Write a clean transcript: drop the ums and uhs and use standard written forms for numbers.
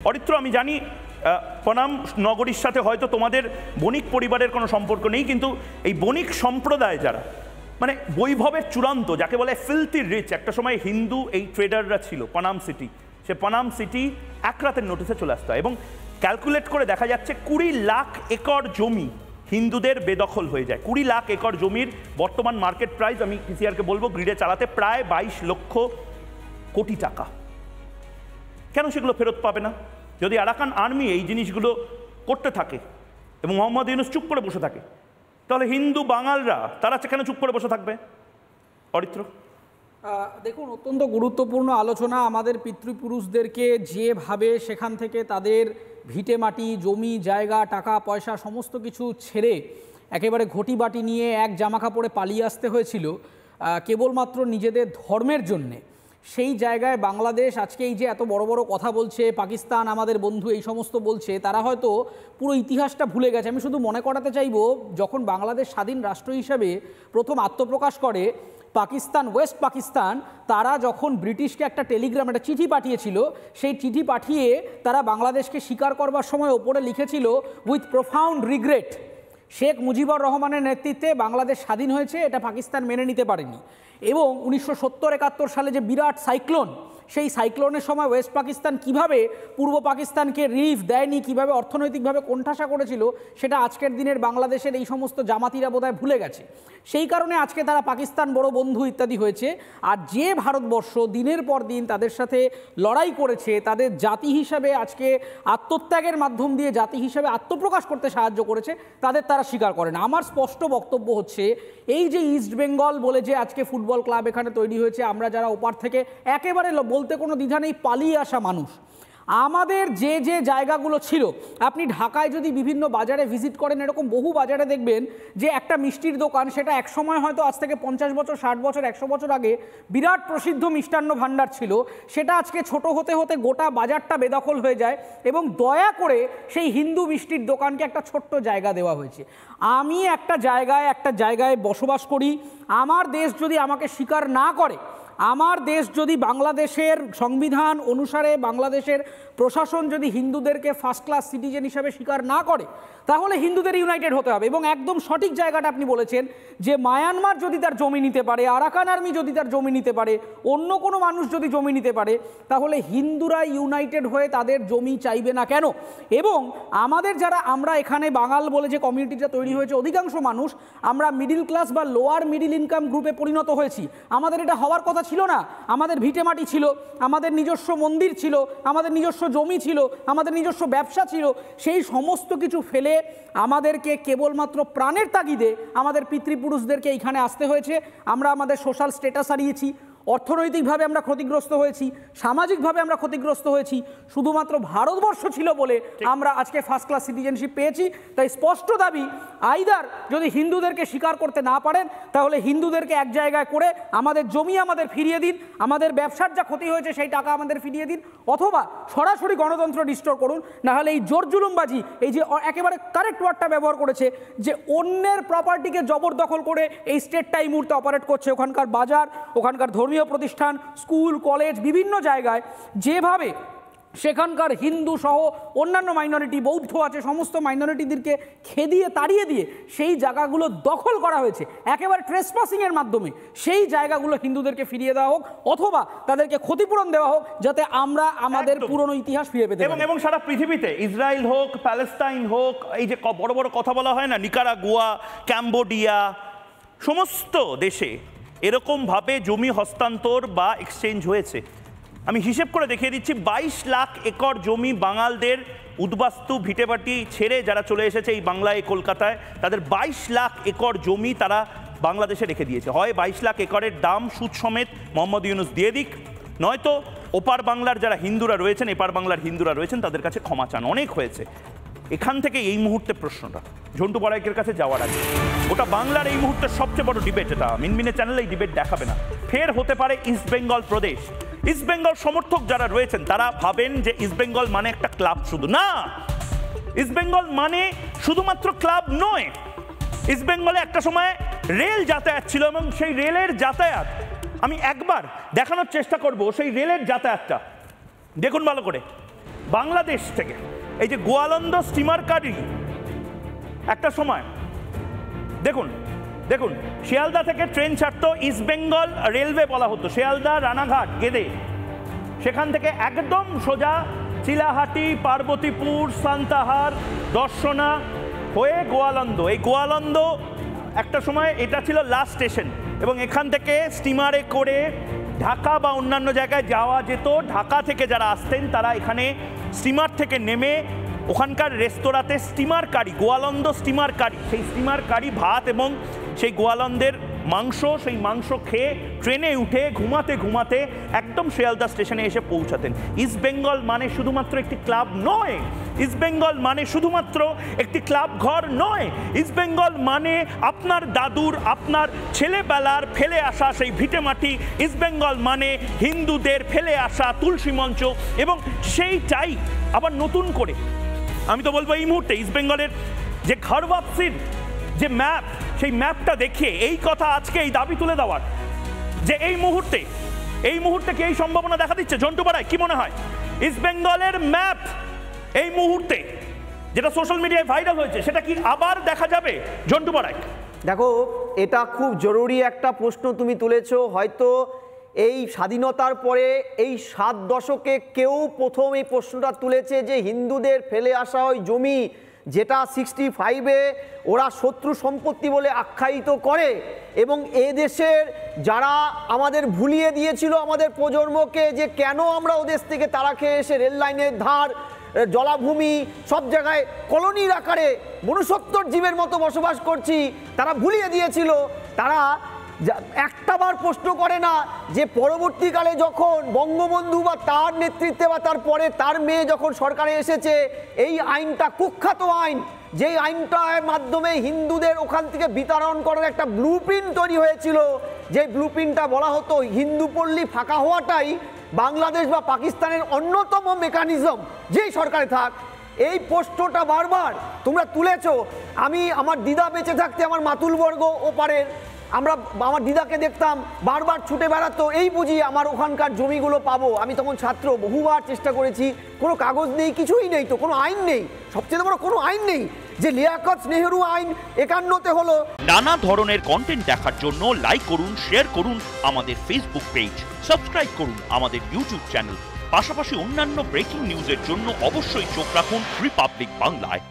অরিত্র, আমি জানি পনাম নগরীর সাথে হয়তো তোমাদের বণিক পরিবারের কোনো সম্পর্ক নেই, কিন্তু এই বণিক সম্প্রদায় যারা মানে বৈভবের চূড়ান্ত, যাকে বলে ফিলথি রিচ, একটা সময় হিন্দু এই ট্রেডাররা ছিল পানাম সিটি, সে পানাম সিটি এক রাতের নোটিসে চলে আসতে হয় এবং ক্যালকুলেট করে দেখা যাচ্ছে 20 লাখ একর জমি হিন্দুদের বেদখল হয়ে যায়। 20 লাখ একর জমির বর্তমান মার্কেট প্রাইস, আমি পিসিআরকে বলবো গ্রিডে চালাতে, প্রায় 22 লক্ষ কোটি টাকা। কেন সেগুলো ফেরত পাবে না? যদি আরাকান আর্মি এই জিনিসগুলো করতে থাকে এবং মোহাম্মদ ইউনূস চুপ করে বসে থাকে, তাহলে হিন্দু বাঙালরা তারা কেন চুপ করে বসে থাকবে? অরিত্র, দেখুন, অত্যন্ত গুরুত্বপূর্ণ আলোচনা। আমাদের পিতৃপুরুষদেরকে যেভাবে সেখান থেকে তাদের ভিটে মাটি, জমি জায়গা, টাকা পয়সা সমস্ত কিছু ছেড়ে একেবারে ঘটি বাটি নিয়ে এক জামা কাপড়ে পালিয়ে আসতে হয়েছিল কেবলমাত্র নিজেদের ধর্মের জন্যে, সেই জায়গায় বাংলাদেশ আজকে এই যে এত বড় বড় কথা বলছে, পাকিস্তান আমাদের বন্ধু এই সমস্ত বলছে, তারা হয়তো পুরো ইতিহাসটা ভুলে গেছে। আমি শুধু মনে করাতে চাইব, যখন বাংলাদেশ স্বাধীন রাষ্ট্র হিসেবে প্রথম আত্মপ্রকাশ করে পাকিস্তান, ওয়েস্ট পাকিস্তান, তারা যখন ব্রিটিশকে একটা টেলিগ্রাম, একটা চিঠি পাঠিয়েছিল, সেই চিঠি পাঠিয়ে তারা বাংলাদেশকে স্বীকার করবার সময় ওপরে লিখেছিল with profound regret. Sheikh Mujibur রহমানের নেতৃত্বে বাংলাদেশ স্বাধীন হয়েছে, এটা পাকিস্তান মেনে নিতে পারেনি। এবং 1970-71 সালে যে বিরাট সাইক্লোন, সেই সাইক্লোনের সময় ওয়েস্ট পাকিস্তান কিভাবে পূর্ব পাকিস্তানকে রিলিফ দেয়নি, কিভাবে অর্থনৈতিকভাবে কোণঠাসা করেছিল, সেটা আজকের দিনের বাংলাদেশের এই সমস্ত জামাতিরা বোধহয় ভুলে গেছে। সেই কারণে আজকে তারা পাকিস্তান বড় বন্ধু ইত্যাদি হয়েছে। আর যে ভারতবর্ষ দিনের পর দিন তাদের সাথে লড়াই করেছে, তাদের জাতি হিসাবে আজকে আত্মত্যাগের মাধ্যম দিয়ে জাতি হিসাবে আত্মপ্রকাশ করতে সাহায্য করেছে, তাদের তারা স্বীকার করে না। আমার স্পষ্ট বক্তব্য হচ্ছে, এই যে ইস্ট বেঙ্গল বলে যে আজকে ফুটবল ক্লাব এখানে তৈরি হয়েছে, আমরা যারা ওপার থেকে একেবারে বলতে কোনো দ্বিধা নেই পালিয়ে আসা মানুষ, আমাদের যে যে জায়গাগুলো ছিল, আপনি ঢাকায় যদি বিভিন্ন বাজারে ভিজিট করেন, এরকম বহু বাজারে দেখবেন যে একটা মিষ্টির দোকান, সেটা এক সময় হয়তো আজ থেকে 50 বছর, 60 বছর, 100 বছর আগে বিরাট প্রসিদ্ধ মিষ্টান্ন ভাণ্ডার ছিল, সেটা আজকে ছোট হতে হতে গোটা বাজারটা বেদখল হয়ে যায় এবং দয়া করে সেই হিন্দু মিষ্টির দোকানকে একটা ছোট্ট জায়গা দেওয়া হয়েছে। আমি একটা জায়গায় বসবাস করি, আমার দেশ যদি আমাকে স্বীকার না করে, আমার দেশ যদি বাংলাদেশের সংবিধান অনুসারে বাংলাদেশের প্রশাসন যদি হিন্দুদেরকে ফার্স্ট ক্লাস সিটিজেন হিসাবে স্বীকার না করে, তাহলে হিন্দুদের ইউনাইটেড হতে হবে। এবং একদম সঠিক জায়গাটা আপনি বলেছেন যে মায়ানমার যদি তার জমি নিতে পারে, আরাকান আর্মি যদি তার জমি নিতে পারে, অন্য কোনো মানুষ যদি জমি নিতে পারে, তাহলে হিন্দুরা ইউনাইটেড হয়ে তাদের জমি চাইবে না কেন? এবং আমাদের যারা, আমরা এখানে বাঙাল বলে যে কমিউনিটিটা তৈরি হয়েছে, অধিকাংশ মানুষ আমরা মিডিল ক্লাস বা লোয়ার মিডিল ইনকাম গ্রুপে পরিণত হয়েছি। আমাদের এটা হওয়ার কথা ছিল না। আমাদের ভিটেমাটি ছিল, আমাদের নিজস্ব মন্দির ছিল, আমাদের নিজস্ব জমি ছিল, আমাদের নিজস্ব ব্যবসা ছিল। সেই সমস্ত কিছু ফেলে আমাদেরকে কেবলমাত্র প্রাণের তাগিদে আমাদের পিতৃপুরুষদেরকে এইখানে আসতে হয়েছে। আমরা আমাদের সোশ্যাল স্ট্যাটাস হারিয়েছি, অর্থনৈতিকভাবে আমরা ক্ষতিগ্রস্ত হয়েছি, সামাজিকভাবে আমরা ক্ষতিগ্রস্ত হয়েছি। শুধুমাত্র ভারতবর্ষ ছিল বলে আমরা আজকে ফার্স্ট ক্লাস সিটিজেনশিপ পেয়েছি। তাই স্পষ্ট দাবি, আইদার যদি হিন্দুদেরকে স্বীকার করতে না পারেন, তাহলে হিন্দুদেরকে এক জায়গায় করে আমাদের জমি আমাদের ফিরিয়ে দিন, আমাদের ব্যবসার যা ক্ষতি হয়েছে সেই টাকা আমাদের ফিরিয়ে দিন, অথবা সরাসরি গণতন্ত্র রিস্টোর করুন। নাহলে এই জোর জুলুমবাজি, এই যে একেবারে কারেক্ট ওয়ার্ডটা ব্যবহার করেছে, যে অন্যের প্রপার্টিকে জবরদখল করে এই স্টেটটা এই মুহূর্তে অপারেট করছে, ওখানকার বাজার, ওখানকার ধর্মীয় প্রতিষ্ঠান, স্কুল, কলেজ, বিভিন্ন জায়গায় যেভাবে সেখানকার হিন্দু সহ অন্যান্য মাইনরিটি, বৌদ্ধ আছে, সমস্ত মাইনরিটিদেরকে খেদিয়ে তাড়িয়ে দিয়ে সেই জায়গাগুলো দখল করা হয়েছে একেবারে ট্রেসপাসিংয়ের মাধ্যমে। সেই জায়গাগুলো হিন্দুদেরকে ফিরিয়ে দেওয়া হোক, অথবা তাদেরকে ক্ষতিপূরণ দেওয়া হোক, যাতে আমরা আমাদের পুরনো ইতিহাস ফিরে পেতে পারি। এবং সারা পৃথিবীতে, ইসরায়েল হোক, প্যালেস্টাইন হোক, এই যে বড় বড় কথা বলা হয় না, নিকারাগুয়া, ক্যাম্বোডিয়া, সমস্ত দেশে এরকমভাবে জমি হস্তান্তর বা এক্সচেঞ্জ হয়েছে। আমি হিসেব করে দেখিয়ে দিচ্ছি, 22 লাখ একর জমি বাঙালদের উদ্বাস্তু ভিটেবাটি ছেড়ে যারা চলে এসেছে এই বাংলায়, কলকাতায়, তাদের 22 লাখ একর জমি তারা বাংলাদেশে রেখে দিয়েছে। হয় 22 লাখ একরের দাম সুদ সমেত মোহাম্মদ ইউনূস দিয়ে দিক, নয়তো ওপার বাংলার যারা হিন্দুরা রয়েছেন, এপার বাংলার হিন্দুরা রয়েছেন, তাদের কাছে ক্ষমা চান। অনেক হয়েছে। এখান থেকে এই মুহূর্তে প্রশ্নটা ঝন্টু বড়াইকের কাছে যাওয়ার আগে, ওটা বাংলার এই মুহূর্তের সবচেয়ে বড় ডিবেট, এটা মিনমিনে চ্যানেলে এই ডিবেট দেখাবে না, ফের হতে পারে ইস্ট বেঙ্গল প্রদেশ। ইস্ট বেঙ্গল সমর্থক যারা রয়েছেন তারা ভাবেন যে ইস্ট বেঙ্গল মানে একটা ক্লাব, শুধু না, ইস্ট বেঙ্গল মানে শুধুমাত্র ক্লাব নয়। ইস্ট বেঙ্গলে একটা সময় রেল যাতায়াত ছিল এবং সেই রেলের যাতায়াত আমি একবার দেখানোর চেষ্টা করব। সেই রেলের যাতায়াতটা দেখুন ভালো করে। বাংলাদেশ থেকে এই যে গোয়ালন্দ স্টিমার গাড়ি একটা সময় দেখুন দেখুন শিয়ালদা থেকে ট্রেন ছাড়তো ইস্ট বেঙ্গল রেলওয়ে বলা হতো, শিয়ালদা রানাঘাট গেদে, সেখান থেকে একদম সোজা চিলাহাটি, পার্বতীপুর, সান্তাহার, দর্শনা হয়ে গোয়ালন্দ। এই গোয়ালন্দ একটা সময় এটা ছিল লাস্ট স্টেশন এবং এখান থেকে স্টিমারে করে ঢাকা বা অন্যান্য জায়গায় যাওয়া যেত। ঢাকা থেকে যারা আসতেন তারা এখানে স্টিমার থেকে নেমে ওখানকার রেস্তোরাঁতে স্টিমার কারি, গোয়ালন্দ স্টিমার কারি, সেই স্টিমার কারি ভাত এবং সেই গোয়ালন্দের মাংস, সেই মাংস খেয়ে ট্রেনে উঠে ঘুমাতে ঘুমাতে একদম শিয়ালদা স্টেশনে এসে পৌঁছাতেন। ইস্ট বেঙ্গল মানে শুধুমাত্র একটি ক্লাব নয়, ইস্ট বেঙ্গল মানে শুধুমাত্র একটি ক্লাব ঘর নয়, ইস্ট বেঙ্গল মানে আপনার দাদুর, আপনার ছেলেবেলার ফেলে আসা সেই ভিটেমাটি, ইস্ট বেঙ্গল মানে হিন্দুদের ফেলে আসা তুলসী মঞ্চ। এবং সেইটাই আবার নতুন করে আমি তো বলবো এই মুহূর্তে ইস্ট বেঙ্গলের যে ঘর ওয়াপসির যে ম্যাপ, সেই ম্যাপটা দেখে এই কথা আজকে এই দাবি তুলে দেওয়ার যে এই মুহূর্তে কি এই সম্ভাবনা দেখা দিচ্ছে? জন্টু বাড়াই কি মনে হয় ইস্ট বেঙ্গলের ম্যাপ এই মুহূর্তে যেটা সোশ্যাল মিডিয়ায় ভাইরাল হয়েছে সেটা কি আবার দেখা যাবে? জন্টু বাড়াই দেখো, এটা খুব জরুরি একটা প্রশ্ন তুমি তুলেছো। হয়তো এই স্বাধীনতার পরে এই 7 দশকে কেউ প্রথম এই প্রশ্নটা তুলেছে যে হিন্দুদের ফেলে আসা ওই জমি যেটা 65-এ ওরা শত্রু সম্পত্তি বলে আখ্যায়িত করে এবং এ দেশের যারা আমাদের ভুলিয়ে দিয়েছিল আমাদের প্রজন্মকে যে কেন আমরা ওদেশ থেকে তারা খেয়ে এসে রেল লাইনের ধার, জলাভূমি সব জায়গায় কলোনির আকারে মনুষ্যত্বর জীবের মতো বসবাস করছি, তারা ভুলিয়ে দিয়েছিল। তারা একটাবার প্রশ্ন করে না যে পরবর্তীকালে যখন বঙ্গবন্ধু বা তার নেতৃত্বে বা তারপরে তার মেয়ে যখন সরকারে এসেছে, এই আইনটা কুখ্যাত আইন, যেই আইনটার মাধ্যমে হিন্দুদের ওখান থেকে বিতরণ করার একটা ব্লুপ্রিন্ট তৈরি হয়েছিল, যে ব্লুপ্রিন্টটা বলা হতো হিন্দু পল্লী ফাঁকা হওয়াটাই বাংলাদেশ বা পাকিস্তানের অন্যতম মেকানিজম, যেই সরকারে থাক। এই প্রশ্নটা বারবার তোমরা তুলেছো। আমি আমার দিদা বেঁচে থাকতে আমার মাতুলবর্গ ওপারের আমার দিদাকে দেখতাম বারবার ছুটে বেড়াতো, এই বুঝি আমার ওখানকার জমিগুলো পাবো। আমি তখন ছাত্র, বহুবার চেষ্টা করেছি, কোনো কাগজ নেই, কিছুই নেই, তো কোনো আইন নেই, সবচেয়ে বড় কোনো আইন নেই। যে লিয়াকত নেহেরু আইন 51-তে হলো। নানা ধরনের কন্টেন্ট দেখার জন্য লাইক করুন, শেয়ার করুন আমাদের ফেসবুক পেজ, সাবস্ক্রাইব করুন আমাদের ইউটিউব চ্যানেল। পাশাপাশি অন্যান্য ব্রেকিং নিউজের জন্য অবশ্যই চোখ রাখুন রিপাবলিক বাংলায়।